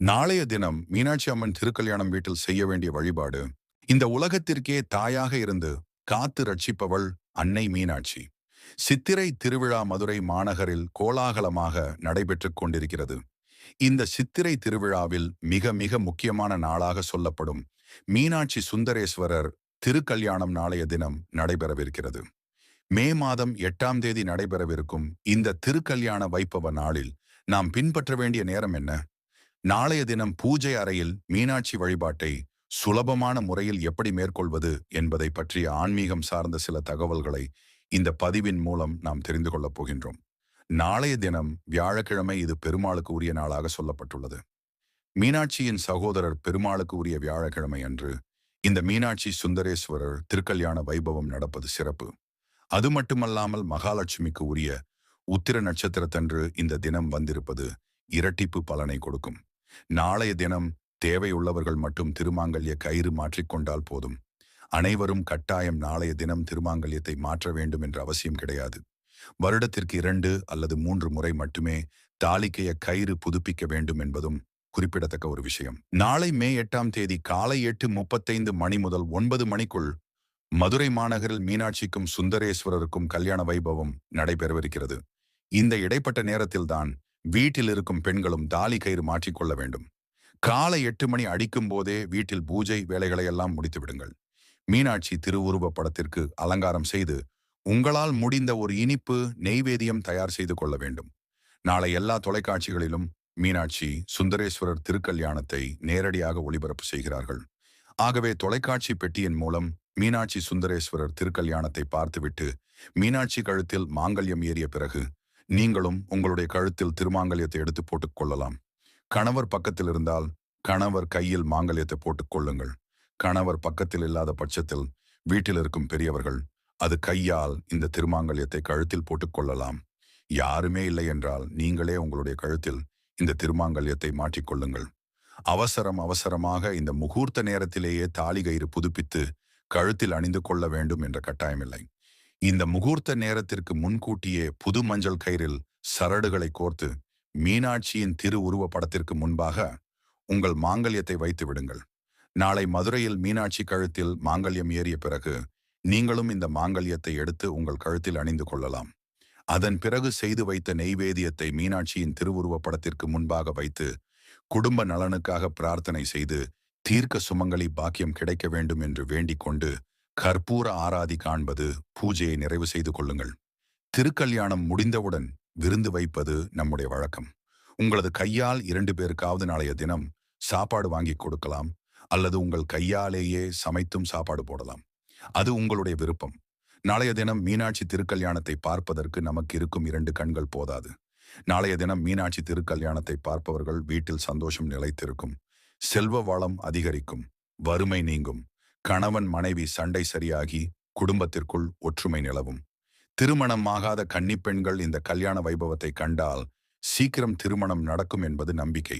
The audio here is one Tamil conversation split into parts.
நாளைய தினம் மீனாட்சி அம்மன் திருக்கல்யாணம் வீட்டில் செய்ய வேண்டிய வழிபாடு. இந்த உலகத்திற்கே தாயாக இருந்து காத்து ரட்சிப்பவள் அன்னை மீனாட்சி. சித்திரை திருவிழா மதுரை மாநகரில் கோலாகலமாக நடைபெற்றுக் கொண்டிருக்கிறது. இந்த சித்திரை திருவிழாவில் மிக மிக முக்கியமான நாளாக சொல்லப்படும் மீனாட்சி சுந்தரேஸ்வரர் திருக்கல்யாணம் நாளைய தினம் நடைபெறவிருக்கிறது. மே மாதம் 8ஆம் தேதி நடைபெறவிருக்கும் இந்த திருக்கல்யாண வைபவ நாளில் நாம் பின்பற்ற வேண்டிய நேரம் என்ன? நாளைய தினம் பூஜை அறையில் மீனாட்சி வழிபாட்டை சுலபமான முறையில் எப்படி மேற்கொள்வது என்பதை பற்றிய ஆன்மீகம் சார்ந்த சில தகவல்களை இந்த பதிவின் மூலம் நாம் தெரிந்து கொள்ளப் போகின்றோம். நாளைய தினம் வியாழக்கிழமை, இது பெருமாளுக்கு உரிய நாளாக சொல்லப்பட்டுள்ளது. மீனாட்சியின் சகோதரர் பெருமாளுக்கு உரிய வியாழக்கிழமை அன்று இந்த மீனாட்சி சுந்தரேஸ்வரர் திருக்கல்யாண வைபவம் நடப்பது சிறப்பு. அது மட்டுமல்லாமல் மகாலட்சுமிக்கு உரிய உத்திர நட்சத்திரத்தன்று இந்த தினம் வந்திருப்பது இரட்டிப்பு பலனை கொடுக்கும். நாளைய தினம் தேவையுள்ளவர்கள் மட்டும் திருமாங்கல்ய கயிறு மாற்றிக்கொண்டால் போதும். அனைவரும் கட்டாயம் நாளைய தினம் திருமாங்கல்யத்தை மாற்ற வேண்டும் என்ற அவசியம் கிடையாது. வருடத்திற்கு 2 அல்லது 3 முறை மட்டுமே தாலிக்கைய கயிறு புதுப்பிக்க வேண்டும் என்பதும் குறிப்பிடத்தக்க ஒரு விஷயம். நாளை மே 8ஆம் தேதி காலை 8:35 மணி முதல் 9 மணிக்குள் மதுரை மாநகரில் மீனாட்சிக்கும் சுந்தரேஸ்வரருக்கும் கல்யாண வைபவம் நடைபெறவிருக்கிறது. இந்த இடைப்பட்ட நேரத்தில்தான் வீட்டில் இருக்கும் பெண்களும் தாலி கயிறு மாற்றிக்கொள்ள வேண்டும். காலை 8 மணி அடிக்கும் போதே வீட்டில் பூஜை வேலைகளை எல்லாம் முடித்து விடுங்கள். மீனாட்சி திருவுருவ படத்திற்கு அலங்காரம் செய்து உங்களால் முடிந்த ஒரு இனிப்பு நெய்வேதியம் தயார் செய்து கொள்ள வேண்டும். நாளை எல்லா தொலைக்காட்சிகளிலும் மீனாட்சி சுந்தரேஸ்வரர் திருக்கல்யாணத்தை நேரடியாக ஒளிபரப்பு செய்கிறார்கள். ஆகவே தொலைக்காட்சி பெட்டியின் மூலம் மீனாட்சி சுந்தரேஸ்வரர் திருக்கல்யாணத்தை பார்த்துவிட்டு மீனாட்சி கழுத்தில் மாங்கல்யம் ஏறிய பிறகு நீங்களும் உங்களுடைய கழுத்தில் திருமாங்கல்யத்தை எடுத்து போட்டுக் கொள்ளலாம். கணவர் பக்கத்தில் இருந்தால் கணவர் கையில் மாங்கல்யத்தை போட்டுக் கொள்ளுங்கள். கணவர் பக்கத்தில் இல்லாத பட்சத்தில் வீட்டில் இருக்கும் பெரியவர்கள் அது கையால் இந்த திருமாங்கல்யத்தை கழுத்தில் போட்டுக் கொள்ளலாம். யாருமே இல்லை என்றால் நீங்களே உங்களுடைய கழுத்தில் இந்த திருமாங்கல்யத்தை மாற்றிக்கொள்ளுங்கள். அவசரமாக இந்த முகூர்த்த நேரத்திலேயே தாலி கயிறு புதுப்பித்து கழுத்தில் அணிந்து கொள்ள வேண்டும் என்ற கட்டாயமில்லை. இந்த முகூர்த்த நேரத்திற்கு முன்கூட்டியே புது மஞ்சள் கயிறில் சரடுகளை கோர்த்து மீனாட்சியின் திரு உருவ படத்திற்கு முன்பாக உங்கள் மாங்கல்யத்தை வைத்து விடுங்கள். நாளை மதுரையில் மீனாட்சி கழுத்தில் மாங்கல்யம் ஏறிய பிறகு நீங்களும் இந்த மாங்கல்யத்தை எடுத்து உங்கள் கழுத்தில் அணிந்து கொள்ளலாம். அதன் பிறகு செய்து வைத்த நெய்வேதியத்தை மீனாட்சியின் திருவுருவ படத்திற்கு முன்பாக வைத்து குடும்ப நலனுக்காக பிரார்த்தனை செய்து தீர்க்க சுமங்கலி பாக்கியம் கிடைக்க வேண்டும் என்று வேண்டிக் கொண்டு கற்பூர ஆராதி காண்பது பூஜையை நிறைவு செய்து கொள்ளுங்கள். திருக்கல்யாணம் முடிந்தவுடன் விருந்து வைப்பது நம்முடைய வழக்கம். உங்களது கையால் 2 பேருக்காவது நாளைய தினம் சாப்பாடு வாங்கி கொடுக்கலாம், அல்லது உங்கள் கையாலேயே சமைத்தும் சாப்பாடு போடலாம். அது உங்களுடைய விருப்பம். நாளைய தினம் மீனாட்சி திருக்கல்யாணத்தை பார்ப்பதற்கு நமக்கு இருக்கும் 2 கண்கள் போதாது. நாளைய தினம் மீனாட்சி திருக்கல்யாணத்தை பார்ப்பவர்கள் வீட்டில் சந்தோஷம் நிலைத்திருக்கும், செல்வ வளம் அதிகரிக்கும், வறுமை நீங்கும், கணவன் மனைவி சண்டை சரியாகி குடும்பத்திற்குள் ஒற்றுமை நிலவும். திருமணமாகாத கன்னிப்பெண்கள் இந்த கல்யாண வைபவத்தை கண்டால் சீக்கிரம் திருமணம் நடக்கும் என்பது நம்பிக்கை.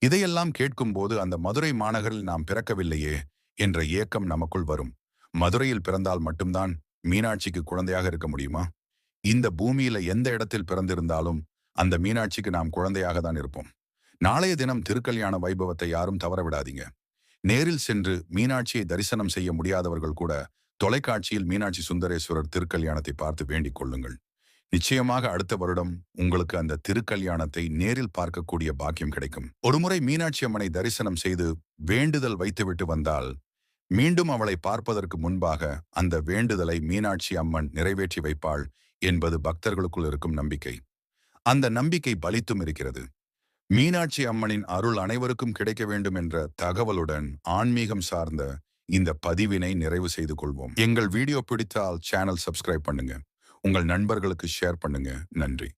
இதையெல்லாம் கேட்கும்போது அந்த மதுரை மாநகரில் நாம் பிறக்கவில்லையே என்ற ஏக்கம் நமக்குள் வரும். மதுரையில் பிறந்தால் மட்டும்தான் மீனாட்சிக்கு குழந்தையாக இருக்க முடியுமா? இந்த பூமியில எந்த இடத்தில் பிறந்திருந்தாலும் அந்த மீனாட்சிக்கு நாம் குழந்தையாக தான் இருப்போம். நாளைய தினம் திருக்கல்யாண வைபவத்தை யாரும் தவற விடாதீங்க. நேரில் சென்று மீனாட்சியை தரிசனம் செய்ய முடியாதவர்கள் கூட தொலைக்காட்சியில் மீனாட்சி சுந்தரேஸ்வரர் திருக்கல்யாணத்தை பார்த்து வேண்டிக் கொள்ளுங்கள். நிச்சயமாக அடுத்த வருடம் உங்களுக்கு அந்த திருக்கல்யாணத்தை நேரில் பார்க்கக்கூடிய பாக்கியம் கிடைக்கும். ஒருமுறை மீனாட்சி அம்மனை தரிசனம் செய்து வேண்டுதல் வைத்துவிட்டு வந்தால் மீண்டும் அவளை பார்ப்பதற்கு முன்பாக அந்த வேண்டுதலை மீனாட்சி அம்மன் நிறைவேற்றி வைப்பாள் என்பது பக்தர்களுக்குள் இருக்கும் நம்பிக்கை. அந்த நம்பிக்கை பலித்தும் இருக்கிறது. மீனாட்சி அம்மனின் அருள் அனைவருக்கும் கிடைக்க வேண்டும் என்ற தகவலுடன் ஆன்மீகம் சார்ந்த இந்த பதிவினை நிறைவு செய்து கொள்வோம். எங்கள் வீடியோ பிடித்தால் சேனல் சப்ஸ்கிரைப் பண்ணுங்க. உங்கள் நண்பர்களுக்கு ஷேர் பண்ணுங்க. நன்றி.